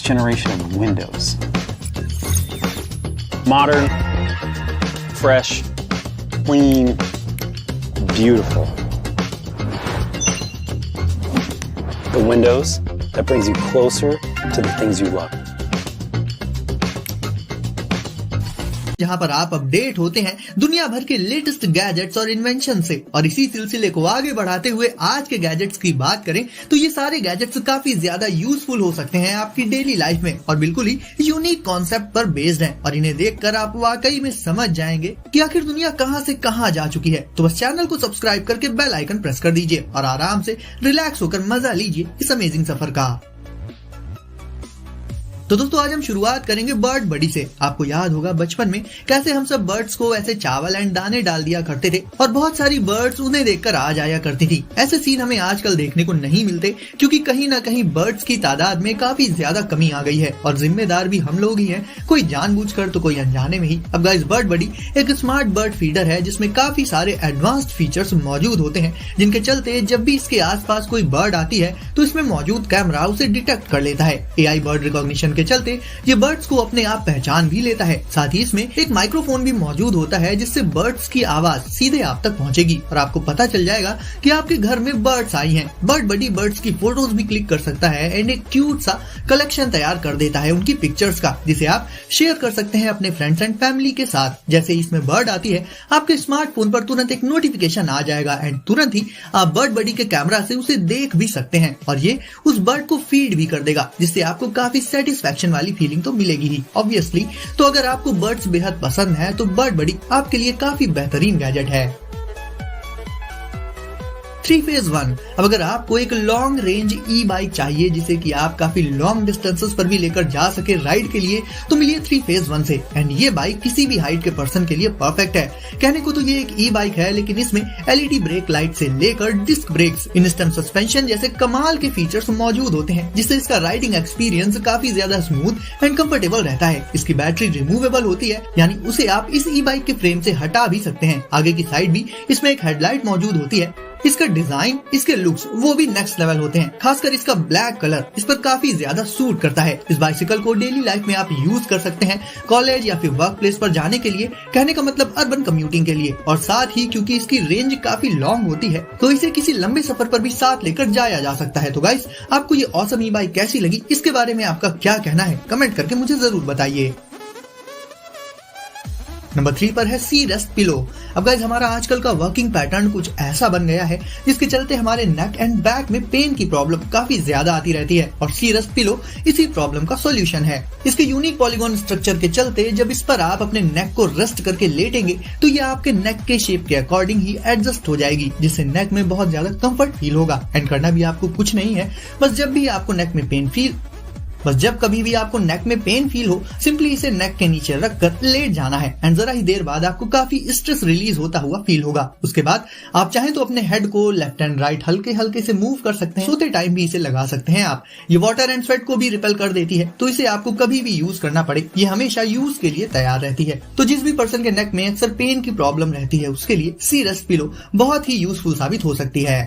latest generation of Windows. Modern, fresh, clean, beautiful. The Windows that brings you closer to the things you love. जहां पर आप update होते हैं दुनिया भर के लेटेस्ट गैजेट्स और इन्वेंशन से। और इसी सिलसिले को आगे बढ़ाते हुए आज के गैजेट्स की बात करें तो ये सारे गैजेट्स काफी ज्यादा यूजफुल हो सकते हैं आपकी डेली लाइफ में और बिल्कुल ही यूनिक कॉन्सेप्ट पर बेस्ड हैं और इन्हें देखकर आप वाकई में समझ जाएंगे कि आखिर दुनिया कहां से कहां जा चुकी है। तो बस चैनल को सब्सक्राइब करके बेल आइकन प्रेस कर दीजिए और आराम से रिलैक्स होकर मजा लीजिए इस अमेजिंग सफर का। तो दोस्तों आज हम शुरुआत करेंगे बर्ड बडी से। आपको याद होगा बचपन में कैसे हम सब बर्ड्स को ऐसे चावल एंड दाने डाल दिया करते थे और बहुत सारी बर्ड्स उन्हें देखकर आ जाया करती थी। ऐसे सीन हमें आजकल देखने को नहीं मिलते क्योंकि कहीं ना कहीं बर्ड्स की तादाद में काफी ज्यादा कमी आ गई है और जिम्मेदार भी हम लोग ही हैं, कोई जानबूझकर तो कोई अनजाने में ही। अब गाइस बर्ड बडी एक स्मार्ट बर्ड फीडर है जिसमें काफी सारे एडवांस्ड फीचर्स मौजूद होते हैं जिनके चलते जब भी इसके आसपास कोई बर्ड आती है तो इसमें मौजूद कैमरा उसे डिटेक्ट कर लेता है। एआई बर्ड रिकॉग्निशन के चलते ये बर्ड्स को अपने आप पहचान भी लेता है। साथ ही इसमें एक माइक्रोफोन भी मौजूद होता है जिससे बर्ड्स की आवाज सीधे आप तक पहुंचेगी और आपको पता चल जाएगा कि आपके घर में बर्ड्स आई हैं। बर्ड बडी बर्ड्स की फोटोज भी क्लिक कर सकता है एंड एक क्यूट सा कलेक्शन तैयार कर देता है उनकी पिक्चर्स का, जिसे आप शेयर कर सकते हैं अपने फ्रेंड्स एंड फैमिली के साथ। जैसे इसमें बर्ड आती है आपके स्मार्टफोन पर तुरंत एक नोटिफिकेशन आ जाएगा एंड तुरंत ही आप बर्ड बडी के कैमरा से उसे देख भी सकते हैं और ये उस बर्ड को फीड भी कर देगा, जिससे आपको काफी सेटिस्फेक्शन वाली फीलिंग तो मिलेगी ही ऑब्वियसली। तो अगर आपको बर्ड्स बेहद पसंद है तो बर्ड बडी आपके लिए काफी बेहतरीन गैजेट है। 3 फेज 1। अब अगर आपको एक लॉन्ग रेंज ई बाइक चाहिए जिसे कि आप काफी लॉन्ग डिस्टेंसेस पर भी लेकर जा सके राइड के लिए तो मिलिए 3 फेज 1 से। एंड ये बाइक किसी भी हाइट के पर्सन के लिए परफेक्ट है। कहने को तो ये एक ई बाइक है लेकिन इसमें एलईडी ब्रेक लाइट से लेकर डिस्क ब्रेक्स, इंस्टेंट सस्पेंशन जैसे कमाल के फीचर्स मौजूद होते हैं जिससे इसका राइडिंग एक्सपीरियंस काफी ज्यादा स्मूथ एंड कंफर्टेबल रहता है। इसकी बैटरी रिमूवेबल होती है यानी उसे आप इस ई बाइक के फ्रेम से हटा भी सकते हैं। आगे की साइड भी इसमें एक हेडलाइट मौजूद होती है। इसका डिजाइन, इसके लुक्स वो भी नेक्स्ट लेवल होते हैं। खासकर इसका ब्लैक कलर इस पर काफी ज्यादा सूट करता है। इस बाइसिकल को डेली लाइफ में आप यूज कर सकते हैं, कॉलेज या फिर वर्क प्लेस पर जाने के लिए, कहने का मतलब अर्बन कम्यूटिंग के लिए। और साथ ही क्योंकि इसकी रेंज काफी लॉन्ग होती है तो इसे किसी लंबे सफर पर भी साथ लेकर जाया जा सकता है। तो गाइस आपको ये ऑसम ई बाइक कैसी लगी, इसके बारे में आपका क्या कहना है कमेंट करके मुझे जरूर बताइए। नंबर 3 पर है सी रेस्ट पिलो। अब गाइस हमारा आजकल का वर्किंग पैटर्न कुछ ऐसा बन गया है जिसके चलते हमारे नेक एंड बैक में पेन की प्रॉब्लम काफी ज्यादा आती रहती है और सी रेस्ट पिलो इसी प्रॉब्लम का सॉल्यूशन है। इसके यूनिक पॉलीगॉन स्ट्रक्चर के चलते जब इस पर आप अपने नेक को रेस्ट करके लेटेंगे तो ये आपके नेक के शेप के अकॉर्डिंग ही एडजस्ट हो जाएगी, जिससे नेक में बहुत ज्यादा कंफर्ट फील होगा। एंड करना भी आपको कुछ नहीं है, बस जब कभी भी आपको नेक में पेन फील हो सिंपली इसे नेक के नीचे रखकर लेट जाना है एंड जरा ही देर बाद आपको काफी स्ट्रेस रिलीज होता हुआ फील होगा। उसके बाद आप चाहें तो अपने हेड को लेफ्ट एंड राइट हल्के हल्के से मूव कर सकते हैं। सोते टाइम भी इसे लगा सकते हैं आप। ये वाटर एंड स्वेट को भी रिपेल कर देती है तो इसे आपको कभी भी यूज करना पड़े ये हमेशा यूज के लिए तैयार रहती है। तो जिस भी पर्सन के नेक में अक्सर पेन की प्रॉब्लम रहती है उसके लिए सी रेस्ट पिलो बहुत ही यूजफुल साबित हो सकती है।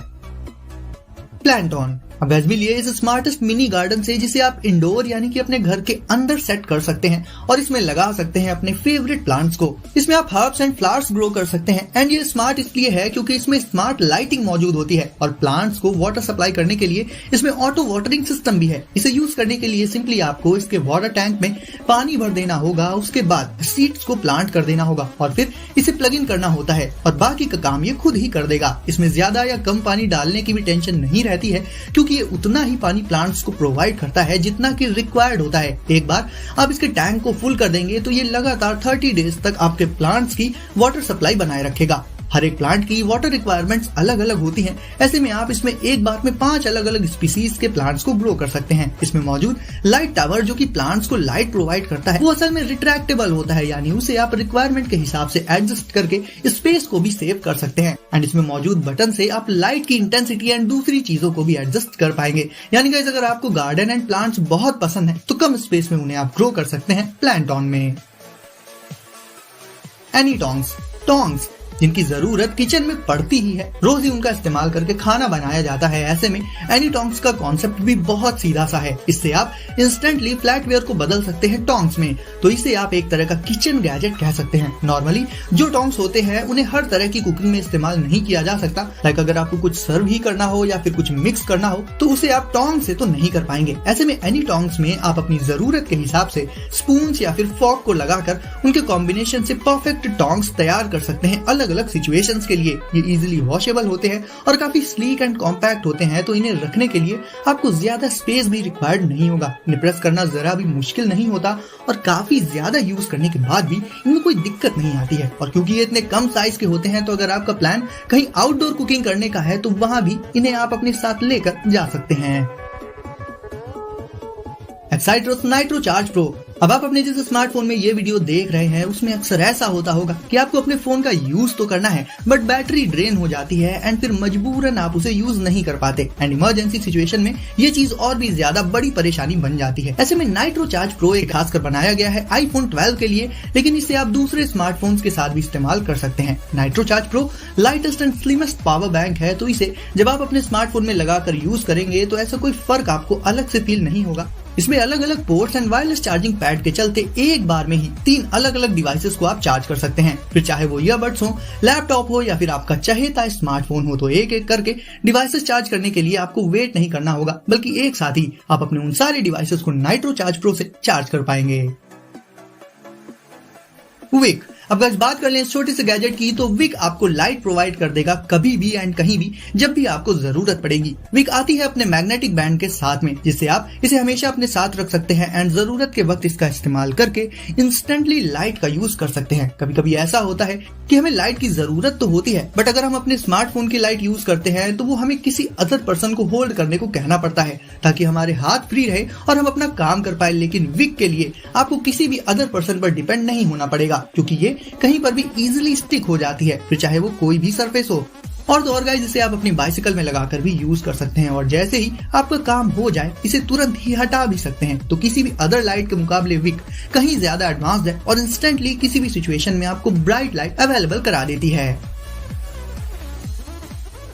Plant on. अब गैस भी लिए इस स्मार्टेस्ट मिनी गार्डन से जिसे आप इंडोर यानी कि अपने घर के अंदर सेट कर सकते हैं और इसमें लगा सकते हैं अपने फेवरेट प्लांट्स को। इसमें आप हर्ब्स एंड फ्लावर्स ग्रो कर सकते हैं एंड ये स्मार्ट इसलिए है क्योंकि इसमें स्मार्ट लाइटिंग मौजूद होती है और प्लांट्स को वाटर सप्लाई करने के लिए इसमें ऑटो वाटरिंग सिस्टम भी है। इसे यूज करने के लिए सिंपली आपको इसके वाटर टैंक में पानी भर देना होगा, उसके बाद सीड्स को प्लांट कर देना होगा और फिर इसे प्लग इन करना होता है और बाकी का काम ये खुद ही कर देगा। इसमें ज्यादा या कम पानी डालने की भी टेंशन नहीं रहती है क्योंकि ये उतना ही पानी प्लांट्स को प्रोवाइड करता है जितना कि रिक्वायर्ड होता है। एक बार आप इसके टैंक को फुल कर देंगे तो ये लगातार 30 डेज तक आपके प्लांट्स की वाटर सप्लाई बनाए रखेगा। हर एक प्लांट की वाटर रिक्वायरमेंट्स अलग अलग होती हैं। ऐसे में आप इसमें एक बार में 5 अलग अलग स्पीसीज के प्लांट्स को ग्रो कर सकते हैं। इसमें मौजूद लाइट टावर जो कि प्लांट्स को लाइट प्रोवाइड करता है वो असल में रिट्रैक्टेबल होता है, यानी उसे आप रिक्वायरमेंट के हिसाब से एडजस्ट करके स्पेस को भी सेव कर सकते हैं। एंड इसमें मौजूद बटन से आप लाइट की इंटेंसिटी एंड दूसरी चीजों को भी एडजस्ट कर पाएंगे। यानी गाइस अगर आपको गार्डन एंड प्लांट्स बहुत पसंद है तो कम स्पेस में उन्हें आप ग्रो कर सकते हैं प्लांट ऑन में। Any tongs. जिनकी जरूरत किचन में पड़ती ही है। रोज ही उनका इस्तेमाल करके खाना बनाया जाता है। ऐसे में एनी टोंग्स का कॉन्सेप्ट भी बहुत सीधा सा है। इससे आप इंस्टेंटली फ्लैटवेयर को बदल सकते हैं टोंग्स में, तो इसे आप एक तरह का किचन गैजेट कह सकते हैं। नॉर्मली जो टोंग्स होते हैं उन्हें हर तरह की कुकिंग में इस्तेमाल नहीं किया जा सकता। लाइक अगर आपको कुछ सर्व ही करना हो या फिर कुछ मिक्स करना हो तो उसे आप टोंग से तो नहीं कर पाएंगे। ऐसे में एनी टोंग्स में आप अपनी जरूरत के हिसाब से स्पून्स या फिर फॉर्क को लगाकर उनके कॉम्बिनेशन से परफेक्ट टोंग्स तैयार कर सकते हैं अलग अलग सिचुएशंस के लिए। ये इजीली वॉशेबल होते हैं और काफी स्लीक एंड कॉम्पैक्ट होते हैं, तो इन्हें रखने के लिए आपको ज्यादा स्पेस भी रिक्वायर्ड नहीं होगा। इन्हें प्रेस करना जरा भी मुश्किल नहीं होता और काफी ज्यादा यूज करने के बाद भी इनमें कोई दिक्कत नहीं आती है। और क्योंकि ये इतने कम साइज के होते हैं तो अगर आपका प्लान कहीं आउटडोर कुकिंग करने का है तो वहां भी इन्हें आप अपने साथ लेकर जा सकते हैं। एक्साइट्रोस नाइट्रो चार्ज प्रो। अब आप अपने जिस स्मार्टफोन में ये वीडियो देख रहे हैं उसमें अक्सर ऐसा होता होगा कि आपको अपने फोन का यूज तो करना है बट बैटरी ड्रेन हो जाती है एंड फिर मजबूरन आप उसे यूज नहीं कर पाते एंड इमरजेंसी सिचुएशन में ये चीज और भी ज्यादा बड़ी परेशानी बन जाती है। ऐसे में नाइट्रो चार्ज प्रो एक खासकर बनाया गया है आईफोन 12 के लिए, लेकिन इसे आप दूसरे स्मार्टफोन्स के साथ भी इस्तेमाल कर सकते हैं। Nitro charge pro lightest and slimmest power bank है, तो इसे जब आप अपने स्मार्टफोन में लगाकर यूज करेंगे तो ऐसा कोई फर्क आपको अलग से फील नहीं होगा। इसमें अलग अलग ports and wireless charging pad के चलते एक बार में ही 3 अलग अलग डिवाइसेस को आप चार्ज कर सकते हैं। फिर चाहे वो ईयरबड्स हो, लैपटॉप हो या फिर आपका चहेता स्मार्टफोन हो, तो एक एक करके डिवाइसेस चार्ज करने के लिए आपको वेट नहीं करना होगा, बल्कि एक साथ ही आप अपने उन सारे डिवाइसेस को नाइट्रो चार्ज प्रो से चार्ज कर पाएंगे। विक। अब अगर बात कर लें इस छोटे से गैजेट की, तो विक आपको लाइट प्रोवाइड कर देगा कभी भी एंड कहीं भी जब भी आपको जरूरत पड़ेगी। विक आती है अपने मैग्नेटिक बैंड के साथ में, जिससे आप इसे हमेशा अपने साथ रख सकते हैं एंड जरूरत के वक्त इसका इस्तेमाल करके इंस्टेंटली लाइट का यूज कर सकते हैं। कभी कभी ऐसा होता है कि हमें लाइट की जरूरत तो होती है बट अगर हम अपने स्मार्टफोन की लाइट यूज करते हैं तो वो हमें किसी अदर पर्सन को होल्ड करने को कहना पड़ता है ताकि हमारे हाथ फ्री रहे और हम अपना काम कर पाए। लेकिन विक के लिए आपको किसी भी अदर पर्सन पर डिपेंड नहीं होना पड़ेगा, क्योंकि ये कहीं पर भी इजीली स्टिक हो जाती है, फिर चाहे वो कोई भी सरफेस हो। और तो और गाइस, इसे आप अपनी बाइसिकल में लगाकर भी यूज कर सकते हैं और जैसे ही आपका काम हो जाए इसे तुरंत ही हटा भी सकते हैं। तो किसी भी अदर लाइट के मुकाबले विक कहीं ज्यादा एडवांस्ड है और इंस्टेंटली किसी भी सिचुएशन में आपको ब्राइट लाइट अवेलेबल करा देती है।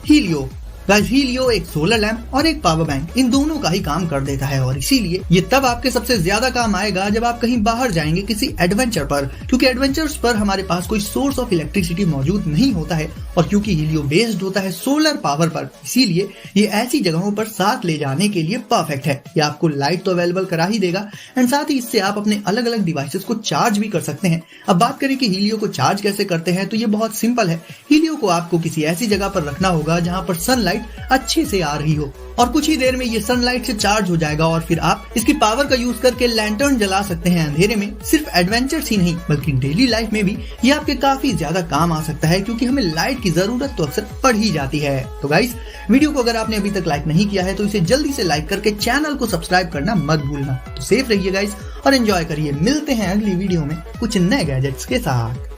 हीलियो। गाइस, हीलियो एक सोलर लैंप और एक पावर बैंक, इन दोनों का ही काम कर देता है और इसीलिए ये तब आपके सबसे ज्यादा काम आएगा जब आप कहीं बाहर जाएंगे किसी एडवेंचर पर, क्योंकि एडवेंचर्स पर हमारे पास कोई सोर्स ऑफ इलेक्ट्रिसिटी मौजूद नहीं होता है और क्योंकि हीलियो बेस्ड होता है सोलर पावर पर, इसीलिए ये ऐसी जगहों पर साथ ले जाने के लिए परफेक्ट है। ये आपको लाइट तो अवेलेबल करा ही देगा एंड साथ ही इससे आप अपने अलग अलग डिवाइसेस को चार्ज भी कर सकते हैं। अब बात करें कि हीलियो को चार्ज कैसे करते हैं, तो ये बहुत सिंपल है। हीलियो को आपको किसी ऐसी जगह पर रखना होगा जहाँ पर सनलाइट अच्छे से आ रही हो और कुछ ही देर में ये सनलाइट से चार्ज हो जाएगा और फिर आप इसकी पावर का यूज करके लैंटर्न जला सकते हैं अंधेरे में। सिर्फ एडवेंचर्स ही नहीं बल्कि डेली लाइफ में भी ये आपके काफी ज्यादा काम आ सकता है, क्योंकि हमें लाइट की जरूरत तो अक्सर पड़ ही जाती है। तो गाइस, वीडियो को अगर आपने अभी तक लाइक नहीं किया है तो इसे जल्दी से लाइक करके चैनल को सब्सक्राइब करना मत भूलना। तो सेफ रहिए गाइस और एंजॉय करिए। मिलते हैं अगली वीडियो में कुछ नए गैजेट्स के साथ।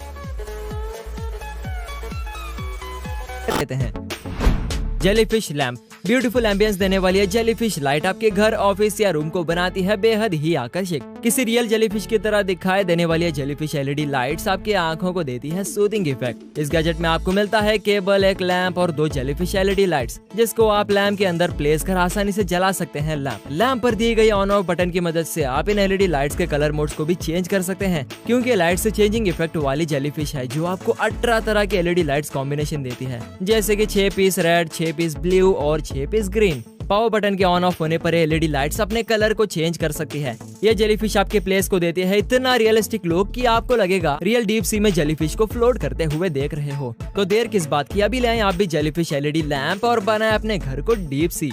जेलीफिश लैंप ब्यूटीफुल एम्बियंस देने वाली है जेलीफिश लाइट आपके घर, ऑफिस या रूम को बनाती है बेहद ही आकर्षक। किसी रियल जेलीफिश की तरह दिखाई देने वाली है जेलीफिश एलईडी लाइट्स आपकी आंखों को देती है सूदिंग इफेक्ट। इस गैजेट में आपको मिलता है केबल, एक लैंप और 2 जेलीफिश एलईडी लाइट्स, जिसको आप लैंप के अंदर प्लेस कर आसानी से जला सकते हैं। लैंप पर दी गई ऑन ऑफ बटन की मदद से आप इन एलईडी लाइट्स के कलर मोड्स को भी चेंज कर सकते हैं, क्योंकि लाइट से चेंजिंग इफेक्ट वाली जेलीफिश है जो आपको 18 तरह के एलईडी लाइट्स कॉम्बिनेशन देती है, जैसे कि 6 पीस रेड, 6 पीस ब्लू और 6 पीस ग्रीन। पावर बटन के ऑन ऑफ होने पर एलईडी लाइट्स अपने कलर को चेंज कर सकती है। ये जेलीफिश आपके प्लेस को देती है इतना रियलिस्टिक लुक कि आपको लगेगा रियल डीप सी में जेलीफिश को फ्लोट करते हुए देख रहे हो। तो देर किस बात की, अभी लाएं आप भी जेलीफिश एलईडी लैंप और बनाएं अपने घर को डीप सी।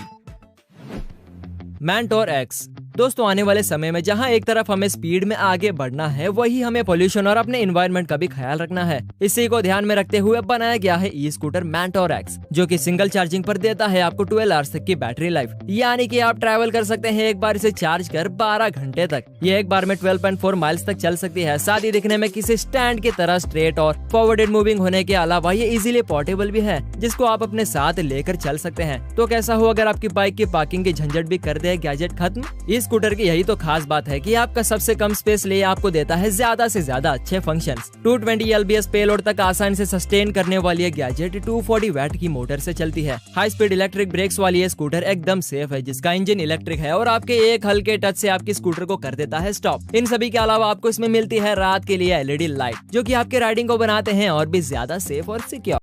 Mentor x. दोस्तों, आने वाले समय में जहां एक तरफ हमें स्पीड में आगे बढ़ना है, वही हमें पोल्यूशन और अपने एनवायरनमेंट का भी ख्याल रखना है। इसी को ध्यान में रखते हुए बनाया गया है ई स्कूटर मेंटोर एक्स, जो कि सिंगल चार्जिंग पर देता है आपको 12 आवर्स तक की बैटरी लाइफ, यानी कि आप ट्रैवल कर सकते हैं एक बार इसे चार्ज कर 12 घंटे तक। ये एक बार में 12.4 माइल्स तक चल सकती है। साथ ही दिखने में किसी स्टैंड की तरह स्ट्रेट और फॉरवर्डेड मूविंग होने के अलावा ये इजीली पोर्टेबल भी है, जिसको आप अपने साथ लेकर चल सकते हैं। तो कैसा हो अगर आपकी बाइक की पार्किंग की झंझट भी कर दे गैजेट खत्म? इस स्कूटर की यही तो खास बात है कि आपका सबसे कम स्पेस लिए आपको देता है ज्यादा से ज्यादा अच्छे फंक्शंस। 220 lbs पेलोड तक आसानी से सस्टेन करने वाली ये गैजेट 240 वैट की मोटर से चलती है। हाई स्पीड इलेक्ट्रिक ब्रेक्स वाली ये स्कूटर एकदम सेफ है, जिसका इंजन इलेक्ट्रिक है और आपके एक हल्के टच से आपकी स्कूटर को कर देता है स्टॉप। इन सभी के अलावा आपको इसमें मिलती है रात के लिए LED लाइट, जो कि आपके राइडिंग को बनाते हैं और भी ज्यादा सेफ और सिक्योर।